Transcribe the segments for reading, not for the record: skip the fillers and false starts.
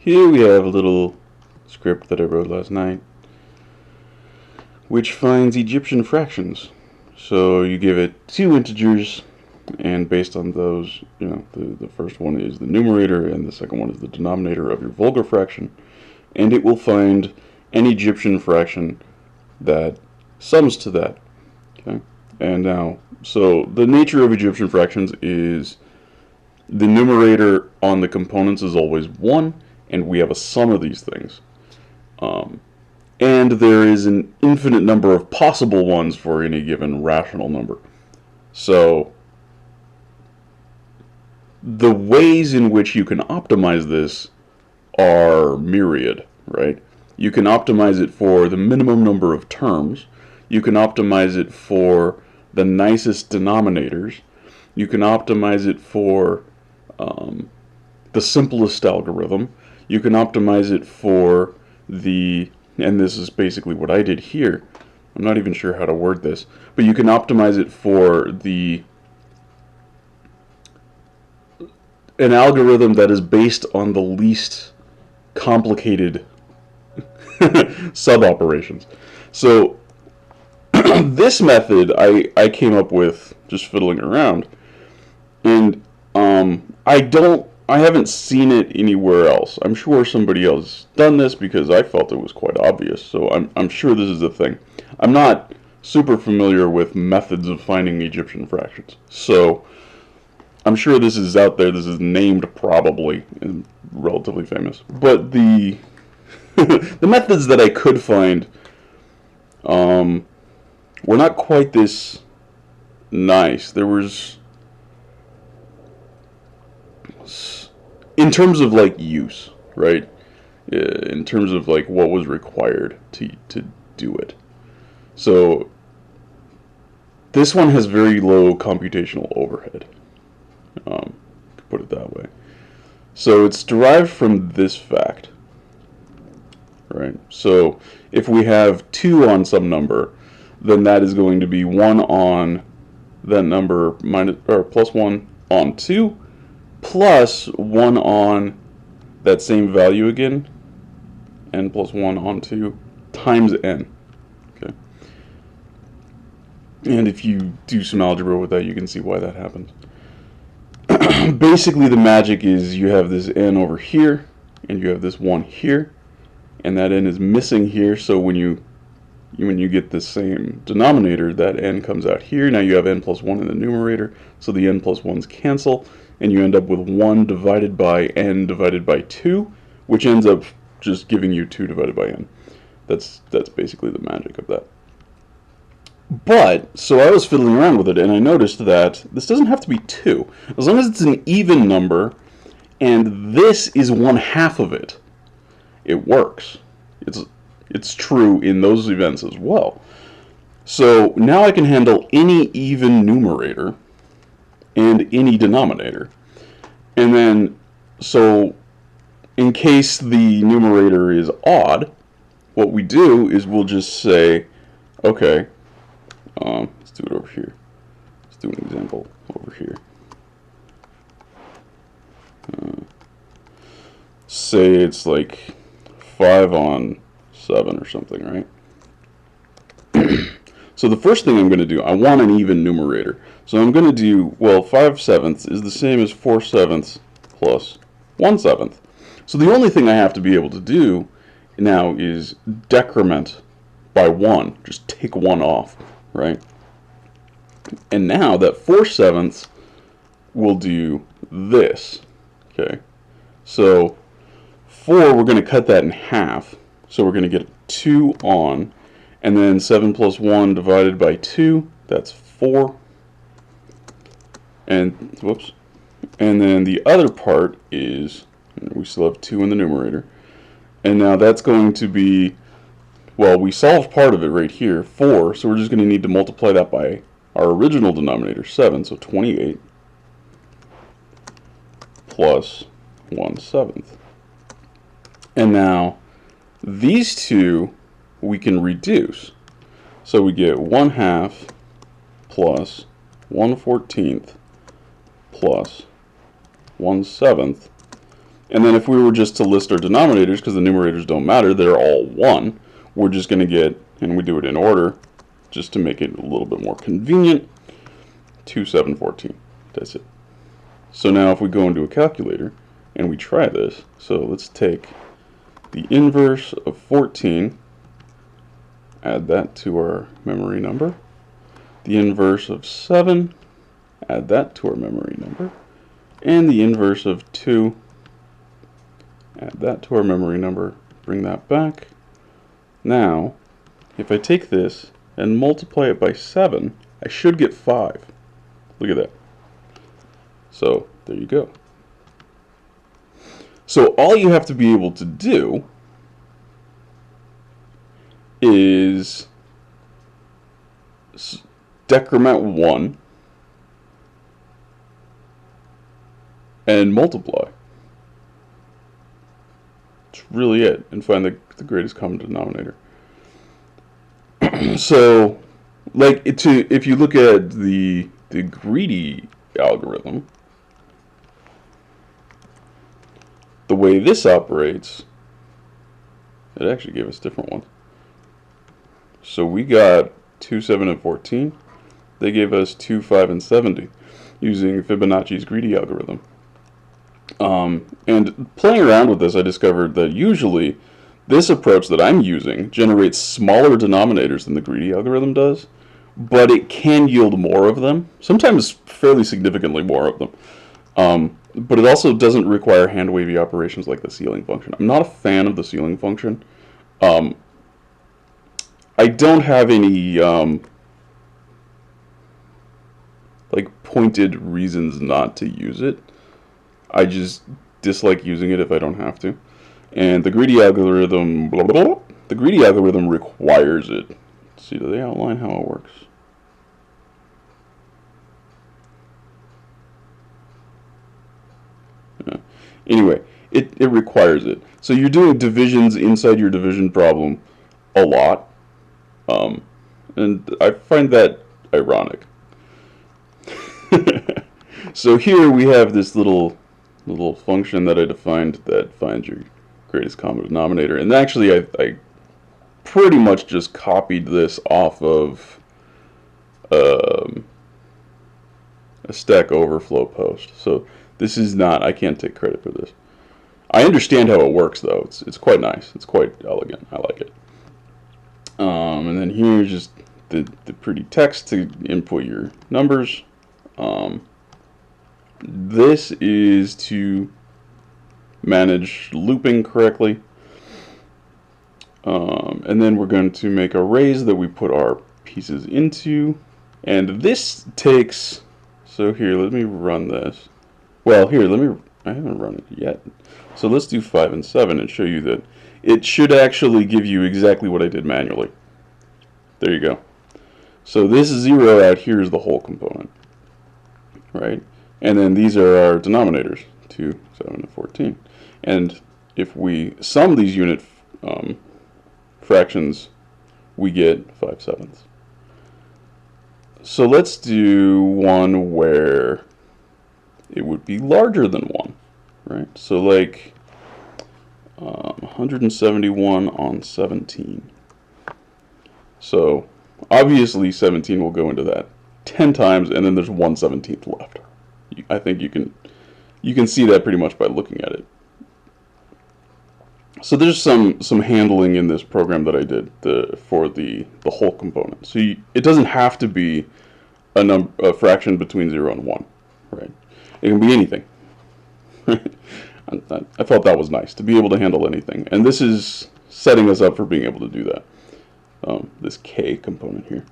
Here we have a little script that I wrote last night, which finds Egyptian fractions. So you give it two integers, and based on those, the first one is the numerator, and the second one is the denominator of your vulgar fraction, and it will find an Egyptian fraction that sums to that. Okay, and now, so the nature of Egyptian fractions is the numerator on the components is always 1, and we have a sum of these things. And there is an infinite number of possible ones for any given rational number. So the ways in which you can optimize this are myriad, right? You can optimize it for the minimum number of terms. You can optimize it for the nicest denominators. You can optimize it for the simplest algorithm. You can optimize it for and this is basically what I did here. I'm not even sure how to word this, but you can optimize it for an algorithm that is based on the least complicated sub-operations. So this method I came up with just fiddling around, and I haven't seen it anywhere else. I'm sure somebody else done this because I felt it was quite obvious. So I'm sure this is a thing. I'm not super familiar with methods of finding Egyptian fractions. So I'm sure this is out there. This is named probably and relatively famous. But the the methods that I could find were not quite this nice. There was, in terms of like use, right? In terms of like what was required to do it. So this one has very low computational overhead. Put it that way. So it's derived from this fact, right? So if we have 2 on some number, then that is going to be 1 on that number minus or plus 1 on 2 plus 1 on that same value again, n plus 1 on 2 times n. Okay. And if you do some algebra with that, you can see why that happens. Basically, the magic is you have this n over here, and you have this 1 here, and that n is missing here, so when you get the same denominator, that n comes out here. Now you have n plus 1 in the numerator, so the n plus 1's cancel, and you end up with 1 divided by n divided by 2, which ends up just giving you 2 divided by n. That's basically the magic of that. But, so I was fiddling around with it, and I noticed that this doesn't have to be 2. As long as it's an even number, and this is 1/2 of it, it works. It's true in those events as well. So now I can handle any even numerator and any denominator. And then, so in case the numerator is odd, what we do is we'll just say, okay, let's do it over here. Let's do an example over here. Say it's like 5 on 7 or something, right? So the first thing I'm going to do, I want an even numerator. So I'm going to do, well, 5/7 is the same as 4/7 plus 1/7. So the only thing I have to be able to do now is decrement by 1. Just take 1 off, right? And now that 4/7 will do this, okay? So 4, we're going to cut that in half. So we're going to get 2 on, and then 7 plus 1 divided by 2, that's 4. And, whoops. And then the other part is, we still have 2 in the numerator. And now that's going to be, well, we solved part of it right here, 4, so we're just going to need to multiply that by our original denominator, 7, so 28, plus 1/7. And now, these two we can reduce. So we get 1/2 plus 1/14 plus 1/7. And then if we were just to list our denominators, because the numerators don't matter, they're all 1, we're just going to get, and we do it in order, just to make it a little bit more convenient, 2, 7, 14. That's it. So now if we go into a calculator and we try this, so let's take the inverse of 14, add that to our memory number, the inverse of 7, add that to our memory number, and the inverse of 2, add that to our memory number, bring that back. Now, if I take this and multiply it by 7, I should get 5. Look at that. So, there you go. So, all you have to be able to do is decrement 1 and multiply. That's really it, and find the greatest common denominator. So, like, if you look at the greedy algorithm, the way this operates, it actually gave us different ones. So we got 2, 7, and 14. They gave us 2, 5, and 70 using Fibonacci's greedy algorithm. And playing around with this, I discovered that usually this approach that I'm using generates smaller denominators than the greedy algorithm does, but it can yield more of them, sometimes fairly significantly more of them. But it also doesn't require hand-wavy operations like the ceiling function. I'm not a fan of the ceiling function. I don't have any like pointed reasons not to use it. I just dislike using it if I don't have to. And the greedy algorithm, blah, blah, blah, the greedy algorithm requires it. Let's see, do they outline how it works? Yeah. Anyway, it requires it. So you're doing divisions inside your division problem a lot. And I find that ironic. So here we have this little function that I defined that finds your greatest common denominator. And actually, I pretty much just copied this off of a Stack Overflow post. So this is not, I can't take credit for this. I understand how it works, though. It's quite nice. It's quite elegant. I like it. And then here's just the pretty text to input your numbers. This is to manage looping correctly. And then we're going to make arrays that we put our pieces into. And this takes, so here, let me run this. Well, here, I haven't run it yet. So let's do 5 and 7 and show you that it should actually give you exactly what I did manually. There you go. So this 0 out here is the whole component, right? And then these are our denominators, 2, 7, and 14. And if we sum these unit fractions, we get 5/7. So let's do one where it would be larger than 1, right? So like 171 on 17. So obviously 17 will go into that 10 times, and then there's 1/17 left. I think you can see that pretty much by looking at it. So there's some handling in this program that I did for the whole component. So it doesn't have to be a fraction between 0 and 1, right? It can be anything. I felt that was nice to be able to handle anything, and this is setting us up for being able to do that. This K component here.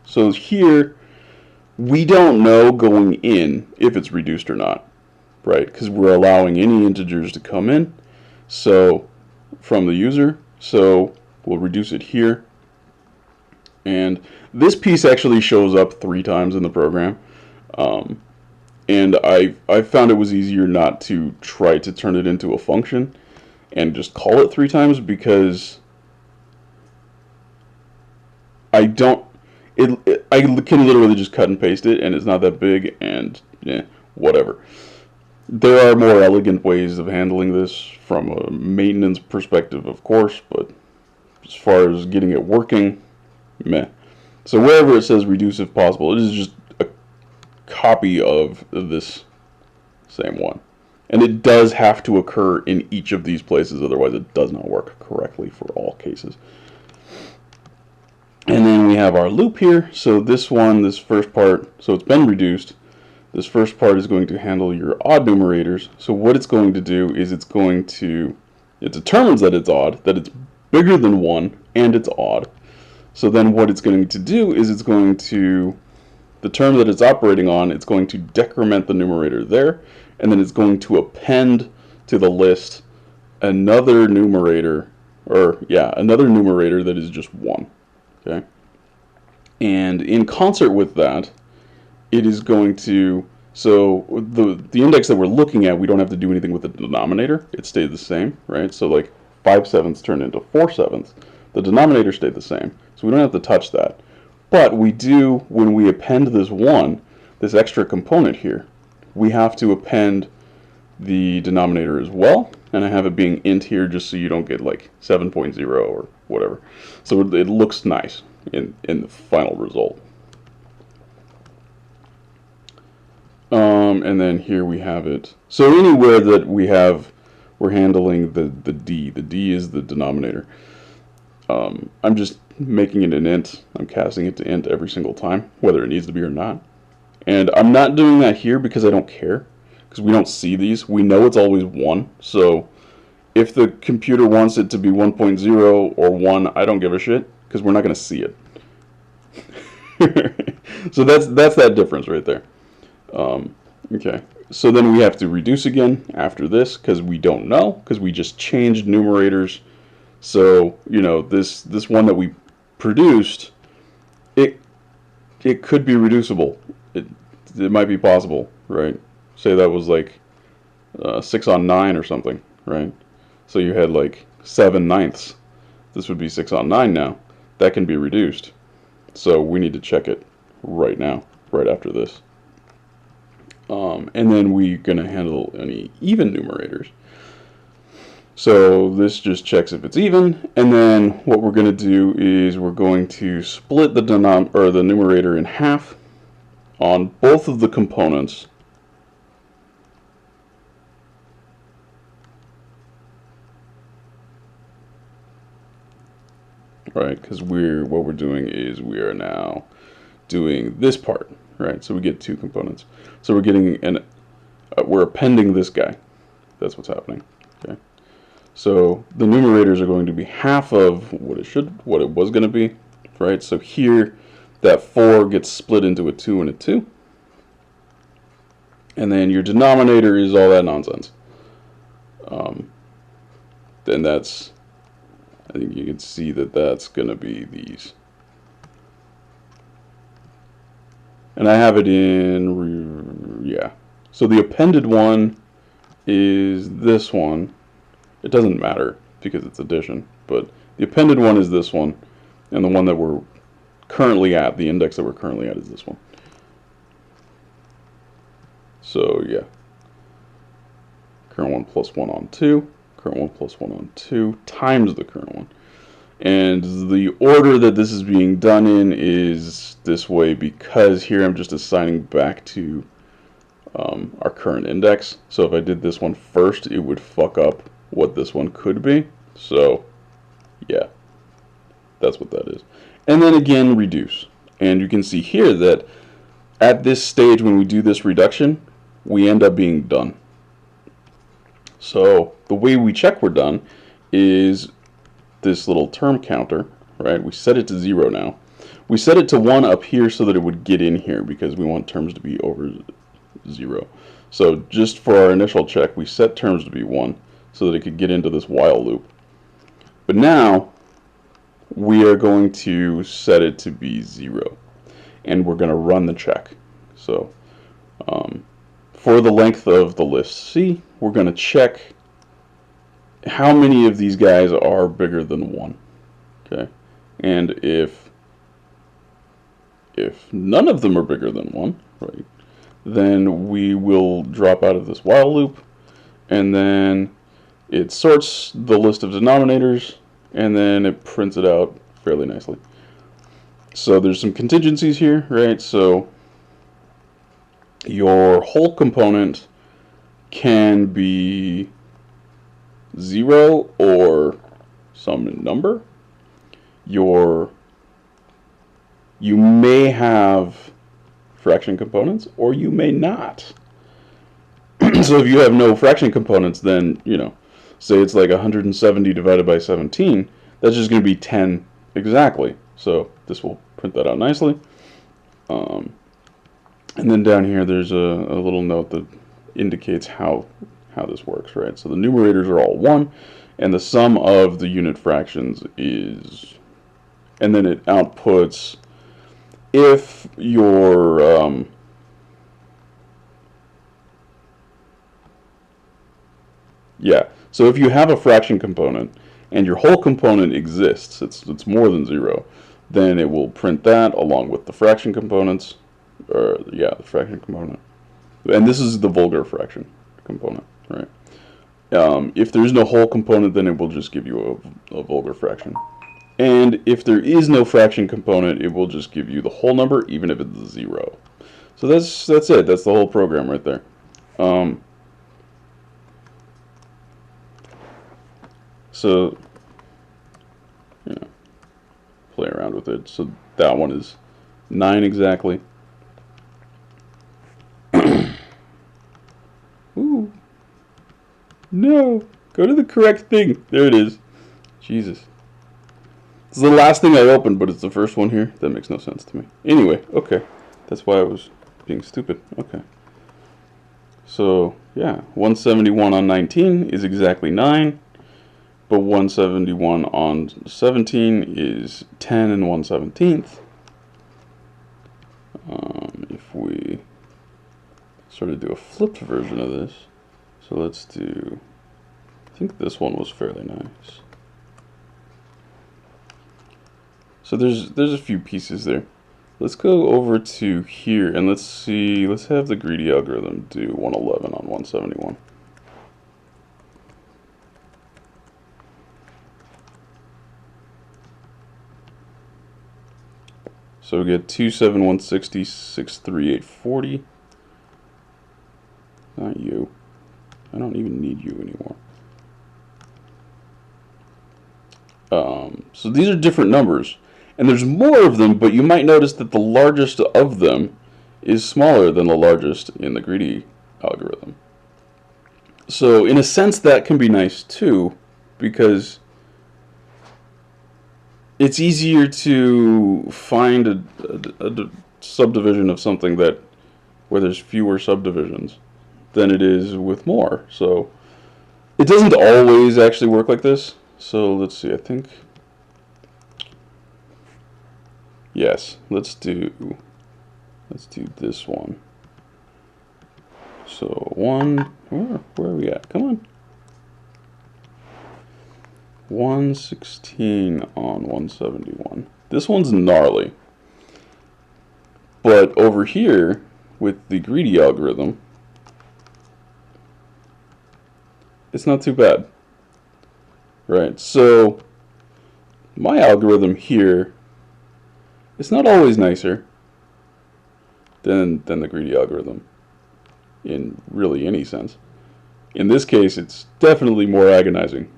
So here we don't know going in if it's reduced or not, right? Because we're allowing any integers to come in, so from the user. So we'll reduce it here, and this piece actually shows up 3 times in the program. And I found it was easier not to try to turn it into a function and just call it 3 times, because I can literally just cut and paste it, and it's not that big, and whatever. There are more elegant ways of handling this from a maintenance perspective, of course, but as far as getting it working, meh. So wherever it says reduce if possible, it is just a copy of this same one. And it does have to occur in each of these places, otherwise it does not work correctly for all cases. And then we have our loop here. So this one, this first part, so it's been reduced. This first part is going to handle your odd numerators. So what it's going to do is it determines that it's odd, that it's bigger than 1, and it's odd. So then what it's going to do is it's going to, the term that it's operating on, it's going to decrement the numerator there, and then it's going to append to the list another numerator, another numerator that is just 1. Okay? And in concert with that, it is going to, so the index that we're looking at, we don't have to do anything with the denominator. It stayed the same, right? So like 5/7 turned into 4/7. The denominator stayed the same, so we don't have to touch that. But we do, when we append this 1, this extra component here, we have to append the denominator as well, and I have it being int here just so you don't get like 7.0 or whatever. So it looks nice in the final result. And then here we have it. So anywhere that we're handling the D. The D is the denominator. I'm just making it an int. I'm casting it to int every single time, whether it needs to be or not. And I'm not doing that here because I don't care, because we don't see these. We know it's always 1. So if the computer wants it to be 1.0 or 1, I don't give a shit, because we're not going to see it. So that's that difference right there. Okay, so then we have to reduce again after this, because we don't know, because we just changed numerators. So, you know, this one that we produced, it could be reducible. It might be possible, right? Say that was like 6 on 9 or something, right? So you had like 7/9. This would be 6 on 9 now. That can be reduced. So we need to check it right now, right after this. And then we're going to handle any even numerators. So this just checks if it's even, and then what we're going to do is we're going to split the numerator in half on both of the components. Right, because what we're doing is we are now doing this part, right? So we get 2 components. So we're getting we're appending this guy. That's what's happening. Okay. So the numerators are going to be half of what it was going to be, right? So here, that 4 gets split into a 2 and a 2, and then your denominator is all that nonsense. Then that's, I think you can see that that's going to be these. And I have it in, yeah. So the appended one is this one. It doesn't matter because it's addition, but the appended one is this one, and the one that we're currently at, the index that we're currently at, is this one. So yeah, current one plus 1 on 2, current one plus 1 on 2 times the current one. And the order that this is being done in is this way, because here I'm just assigning back to our current index. So if I did this one first, it would fuck up what this one could be. So yeah, that's what that is. And then again, reduce. And you can see here that at this stage, when we do this reduction, we end up being done. So the way we check we're done is this little term counter, right? We set it to 0 now. We set it to 1 up here so that it would get in here, because we want terms to be over 0. So just for our initial check, we set terms to be 1 so that it could get into this while loop. But now we are going to set it to be 0, and we're going to run the check. So for the length of the list C, we're going to check how many of these guys are bigger than 1. Okay, and if none of them are bigger than 1, right, then we will drop out of this while loop, and then it sorts the list of denominators, and then it prints it out fairly nicely. So there's some contingencies here, right? So your whole component can be 0 or some number. You may have fraction components, or you may not. So if you have no fraction components, then, say it's like 170 divided by 17, that's just going to be 10 exactly. So this will print that out nicely. And then down here there's a little note that indicates how this works, right? So the numerators are all 1, and the sum of the unit fractions is, and then it outputs if your so if you have a fraction component and your whole component exists, it's more than 0, then it will print that along with the fraction components, the fraction component. And this is the vulgar fraction component, right? If there's no whole component, then it will just give you a vulgar fraction. And if there is no fraction component, it will just give you the whole number, even if it's 0. So that's it. That's the whole program right there. So, play around with it. So that one is 9 exactly. Ooh. No. Go to the correct thing. There it is. Jesus. It's the last thing I opened, but it's the first one here. That makes no sense to me. Anyway, okay. That's why I was being stupid. Okay. So, yeah. 171 on 19 is exactly 9. But 171 on 17 is 10 and 1/17. If we sort of do a flipped version of this, so let's do, I think this one was fairly nice. So there's a few pieces there. Let's go over to here and let's see, let's have the greedy algorithm do 111 on 171. So we get 27160, 63840. Not you. I don't even need you anymore. So these are different numbers. And there's more of them, but you might notice that the largest of them is smaller than the largest in the greedy algorithm. So in a sense that can be nice too, because it's easier to find a subdivision of something where there's fewer subdivisions than it is with more. So it doesn't always actually work like this. So let's see, I think, yes, let's do this one. So where are we at? Come on. 116 on 171. This one's gnarly. But over here, with the greedy algorithm, it's not too bad. Right, so my algorithm here, it's not always nicer than the greedy algorithm in really any sense. In this case, it's definitely more agonizing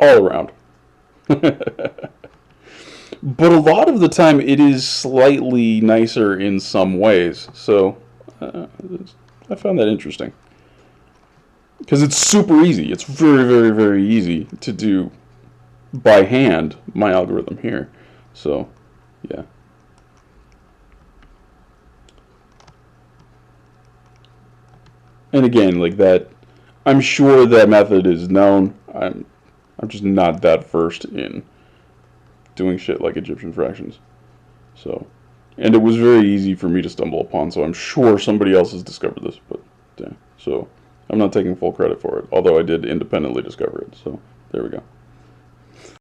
all around. But a lot of the time it is slightly nicer in some ways, so I found that interesting. Because it's super easy. It's very, very, very easy to do by hand, my algorithm here. So, yeah. And again, like that, I'm sure that method is known. I'm just not that versed in doing shit like Egyptian fractions. So, and it was very easy for me to stumble upon, so I'm sure somebody else has discovered this, but yeah. So I'm not taking full credit for it, although I did independently discover it. So there we go.